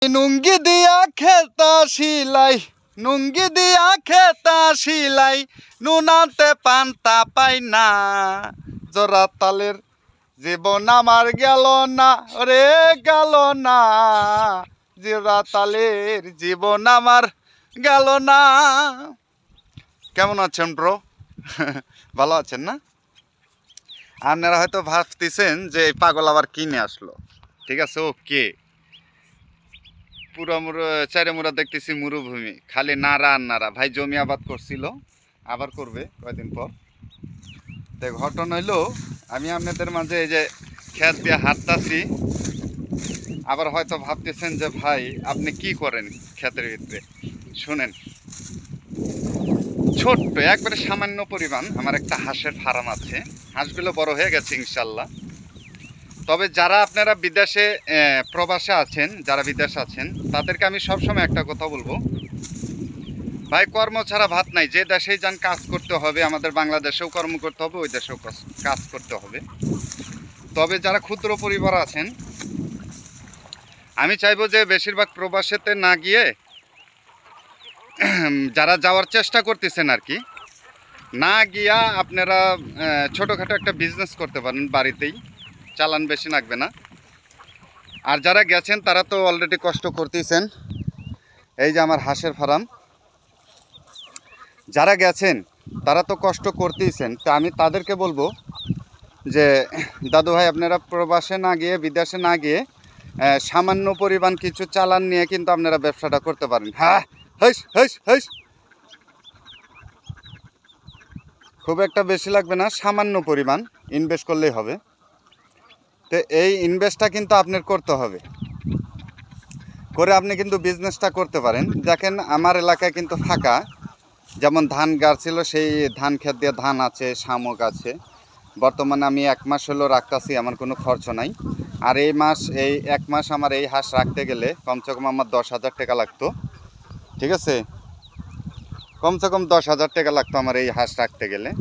নুঙ্গি দিয়া খেতা শিলাই, নুঙ্গি দিয়া খেতা শিলাই, নুনাতে পান্তা পাই না। জোড়া তালের জীবন আমার গেল না রে, গেল না। জোড়া তালের জীবন আমার গেল না। কেমন আছেন ব্রো? ভালো আছেন না? আপনারা হয়তো ভাবতেছেন যে এই পাগল আবার কিনে আসলো। ঠিক আছে, ওকে। পুরো চারে মুরা দেখতেছি মরুভূমি, খালি নাড়া আর নাড়া। ভাই জমি আবাদ করছিল, আবার করবে কয়দিন পর। তো ঘটনা হইলো, আমি আপনাদের মাঝে এই যে ক্ষেত দিয়ে হাঁটতাছি। আবার হয়তো ভাবতেছেন যে ভাই আপনি কি করেন ক্ষেতের ভিতরে। শুনেন, ছোট্ট একবারে সামান্য পরিমাণ আমার একটা হাঁসের ফার্ম আছে। হাঁসগুলো বড় হয়ে গেছে ইনশাল্লাহ। তবে যারা আপনারা বিদেশে প্রবাসে আছেন, যারা বিদেশে আছেন, তাদেরকে আমি সবসময় একটা কথা বলবো, ভাই কর্ম ছাড়া ভাত নাই। যে দেশেই যান কাজ করতে হবে। আমাদের বাংলাদেশেও কর্ম করতে হবে, ওই দেশেও কাজ করতে হবে। তবে যারা ক্ষুদ্র পরিবার আছেন, আমি চাইবো যে বেশিরভাগ প্রবাসেতে না গিয়ে, যারা যাওয়ার চেষ্টা করতেছেন আর কি, না গিয়া আপনারা ছোটোখাটো একটা বিজনেস করতে পারেন বাড়িতেই, চালান বেশি লাগবে না। আর যারা গেছেন তারা তো অলরেডি কষ্ট করতেছেন। এই যে আমার হাঁসের ফার্ম, যারা গেছেন তারা তো কষ্ট করতেইছেন। তা আমি তাদেরকে বলবো যে দাদু ভাই আপনারা প্রবাসে না গিয়ে, বিদেশে না গিয়ে সামান্য পরিমাণ কিছু চালান নিয়ে কিন্তু আপনারা ব্যবসাটা করতে পারেন। হ্যাঁ, হেস হেস হেস, খুব একটা বেশি লাগবে না, সামান্য পরিমাণ ইনভেস্ট করলেই হবে। তো এই ইনভেস্টটা কিন্তু আপনার করতে হবে, করে আপনি কিন্তু বিজনেসটা করতে পারেন। দেখেন আমার এলাকায় কিন্তু ফাঁকা, যেমন ধান গাছ ছিল, সেই ধান ক্ষেত দিয়ে ধান আছে, শামুক আছে। বর্তমানে আমি 1 মাস হলো রাখতেছি, আমার কোনো খরচ নাই। আর এই এক মাস আমার এই হাঁস রাখতে গেলে কমসে কম আমার 10,000 টাকা লাগতো। ঠিক আছে, কমসে কম 10,000 টাকা লাগতো আমার এই হাঁস রাখতে গেলে।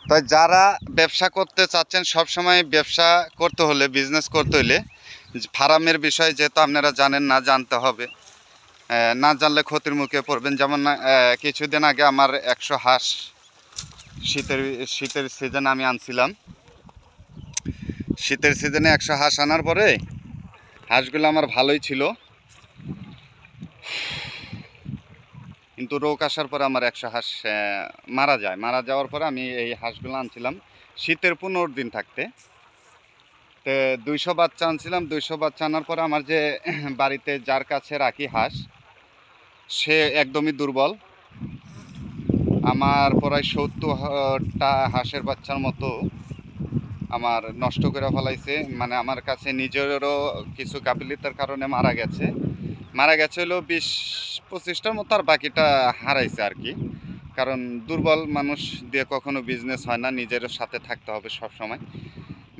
তাই যারা ব্যবসা করতে চাচ্ছেন, সবসময় ব্যবসা করতে হলে, বিজনেস করতে হলে ফার্মের বিষয় যেহেতু আপনারা জানেন না, জানতে হবে। না জানলে ক্ষতির মুখে পড়বেন। যেমন কিছুদিন আগে আমার 100 হাঁস শীতের সিজনে আমি আনছিলাম। শীতের সিজনে 100 হাঁস আনার পরে হাঁসগুলো আমার ভালোই ছিল, কিন্তু রোগ আসার পরে আমার 100 হাঁস মারা যায়। মারা যাওয়ার পরে আমি এই হাঁসগুলো আনছিলাম শীতের 15 দিন থাকতে। তো 200 বাচ্চা আনছিলাম। 200 বাচ্চা আনার পরে আমার যে বাড়িতে যার কাছে রাখি হাঁস, সে একদমই দুর্বল। আমার প্রায় 70টা হাঁসের বাচ্চার মতো আমার নষ্ট করে ফেলাইছে। মানে আমার কাছে নিজেরও কিছু গাফিলতির কারণে মারা গেছে। হলো 20-25টার মতো, আর বাকিটা হারাইছে আর কি। কারণ দুর্বল মানুষ দিয়ে কখনো বিজনেস হয় না, নিজের সাথে থাকতে হবে সব সময়।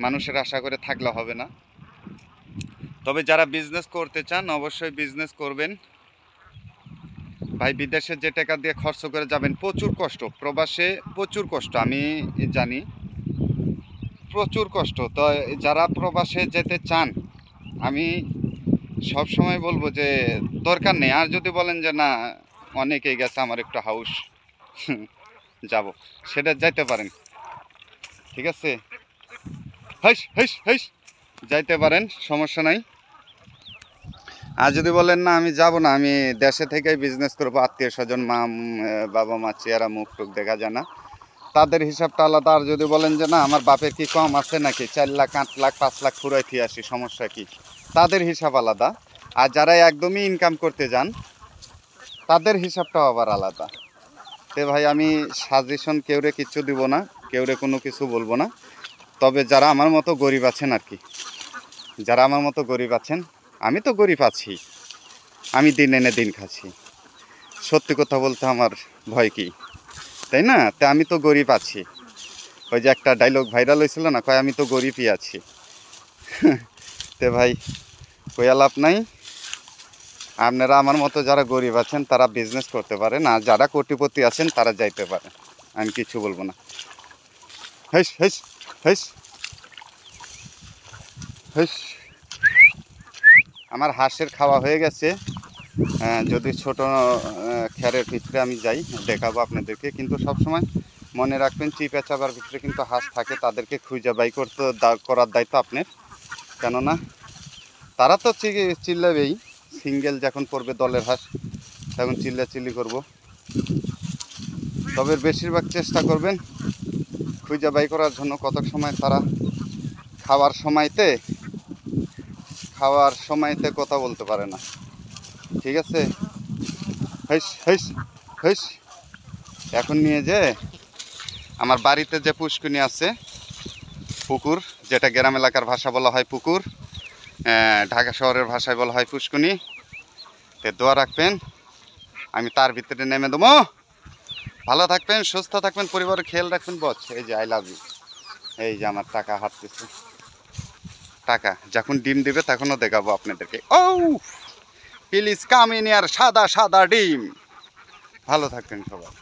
মানুষের আশা করে থাকলে হবে না। তবে যারা বিজনেস করতে চান অবশ্যই বিজনেস করবেন। ভাই বিদেশে যে টাকা দিয়ে খরচ করে যাবেন, প্রচুর কষ্ট। প্রবাসে প্রচুর কষ্ট, আমি জানি, প্রচুর কষ্ট। তো যারা প্রবাসে যেতে চান, আমি সব সময় বলবো যে দরকার নেই। আর যদি বলেন যে না অনেকেই গেছে, আমার একটু হাউস যাব, সেটা যাইতে পারেন। ঠিক আছে, হাইস হাইস হাইস, যাইতে পারেন, সমস্যা নাই। আর যদি বলেন না আমি যাব না, আমি দেশে থেকেই বিজনেস করবো, আত্মীয় স্বজন, বাবা মা চেহারা মুখ টুক দেখা যায় না, তাদের হিসাবটা আলাদা। আর যদি বলেন যে না আমার বাপের কি কম আছে নাকি, 4 লাখ 8 লাখ 5 লাখ ফুরাইতে আসি, সমস্যা কি, তাদের হিসাব আলাদা। আর যারা একদমই ইনকাম করতে যান, তাদের হিসাবটাও আবার আলাদা। তো ভাই আমি সাজেশন কেউরে কিচ্ছু দিব না, কেউরে কোনো কিছু বলবো না। তবে যারা আমার মতো গরিব আছেন আর কি, যারা আমার মতো গরিব আছেন, আমি তো গরিব আছি, আমি দিন এনে দিন খাচ্ছি। সত্যি কথা বলতে আমার ভয় কি, তাই না? তা আমি তো গরিব আছি। ওই যে একটা ডায়লগ ভাইরাল হয়েছিল না, কয় আমি তো গরিবই আছি। তে ভাই কইয়া লাভ নাই। আপনারা আমার মতো যারা গরিব আছেন তারা বিজনেস করতে পারেন, আর যারা কোটিপতি আছেন তারা যাইতে পারেন, আমি কিছু বলবো না। হেস হেস হেস হেস, আমার হাঁসের খাওয়া হয়ে গেছে। যদি ছোট খেরের ভিতরে আমি যাই দেখাবো আপনাদেরকে, কিন্তু সবসময় মনে রাখবেন চিপা চাপার ভিতরে কিন্তু হাঁস থাকে, তাদেরকে খুঁজে বাই করার দায়িত্ব আপনার। কেননা তারা তো চিল্লাবেই, সিঙ্গেল যখন পড়বে দলের হাঁস তখন চিল্লাচিল্লি করব। তবে বেশিরভাগ চেষ্টা করবেন খুঁজে বাই করার জন্য। কত সময় তারা খাওয়ার সময়তে কথা বলতে পারে না, ঠিক আছে? হেস হেস হেস। এখন নিয়ে যে আমার বাড়িতে যে পুষ্কুনি আছে, পুকুর, যেটা গ্রাম এলাকার ভাষা বলা হয় পুকুর, ঢাকা শহরের ভাষায় বলা হয় পুষ্কুনি, তে দোয়া রাখবেন আমি তার ভিতরে নেমে দেবো। ভালো থাকবেন, সুস্থ থাকবেন, পরিবারের খেয়াল রাখবেন। বস এই যে আই লাভ ইউ। এই যে আমার টাকা হাঁটতেছে, টাকা যখন ডিম দেবে তখনও দেখাবো আপনাদেরকে। ও প্লিজ কাম ইন ইয়ার সাদা সাদা ডিম। ভালো থাকবেন সবাই।